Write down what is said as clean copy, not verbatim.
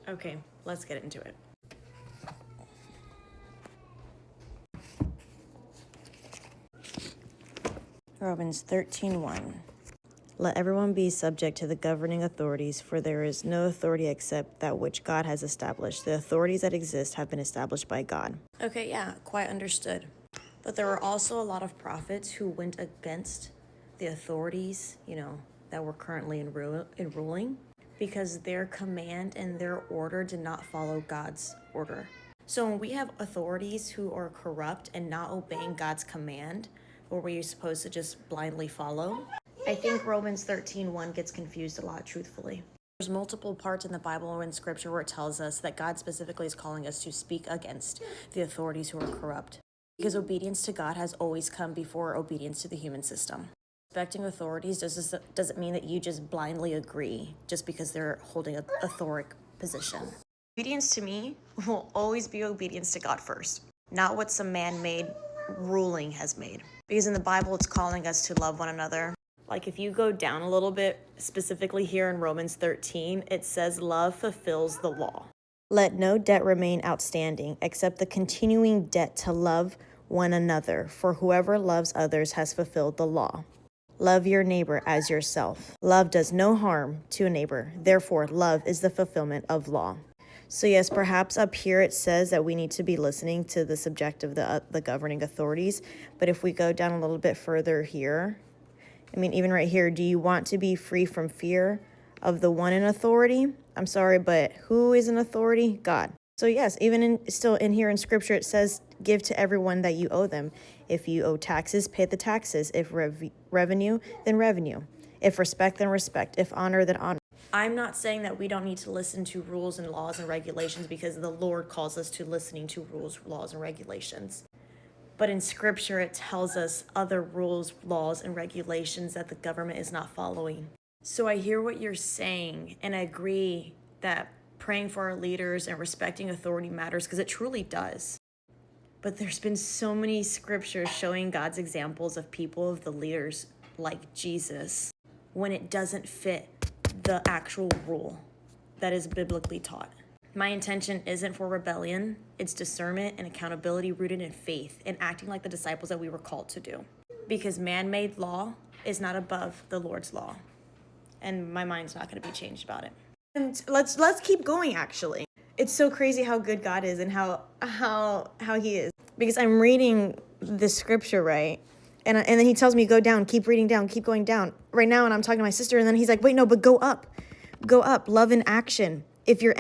Okay, let's get into it. Romans 13:1. Let everyone be subject to the governing authorities, for there is no authority except that which God has established. The authorities that exist have been established by God. Okay, yeah, quite understood. But there were also a lot of prophets who went against the authorities, that were currently in ruling, because their command and their order did not follow God's order. So when we have authorities who are corrupt and not obeying God's command, or were you supposed to just blindly follow? I think Romans 13:1 gets confused a lot, truthfully. There's multiple parts in the Bible or in Scripture where it tells us that God specifically is calling us to speak against the authorities who are corrupt. Because obedience to God has always come before obedience to the human system. Respecting authorities doesn't mean that you just blindly agree just because they're holding an authoric position. Obedience to me will always be obedience to God first, not what some man-made ruling has made. Because in the Bible, it's calling us to love one another. Like if you go down a little bit, specifically here in Romans 13, it says love fulfills the law. Let no debt remain outstanding except the continuing debt to love one another, for whoever loves others has fulfilled the law. Love your neighbor as yourself. Love does no harm to a neighbor. Therefore, love is the fulfillment of law. So yes, perhaps up here it says that we need to be listening to the subject of the governing authorities. But if we go down a little bit further here, even right here, do you want to be free from fear of the one in authority? I'm sorry, but who is an authority? God. So yes, even still in here in Scripture, it says, give to everyone that you owe them. If you owe taxes, pay the taxes. If revenue, then revenue. If respect, then respect. If honor, then honor. I'm not saying that we don't need to listen to rules and laws and regulations because the Lord calls us to listening to rules, laws, and regulations. But in Scripture, it tells us other rules, laws, and regulations that the government is not following. So I hear what you're saying, and I agree that praying for our leaders and respecting authority matters because it truly does. But there's been so many scriptures showing God's examples of people, of the leaders like Jesus, when it doesn't fit the actual rule that is biblically taught. My intention isn't for rebellion. It's discernment and accountability rooted in faith and acting like the disciples that we were called to do. Because man-made law is not above the Lord's law. And my mind's not going to be changed about it. And let's keep going, actually. It's so crazy how good God is and how he is. Because I'm reading the scripture, right? And then he tells me, go down, keep reading down, keep going down. Right now, and I'm talking to my sister, and then he's like, wait, no, but go up. Go up, love in action. If you're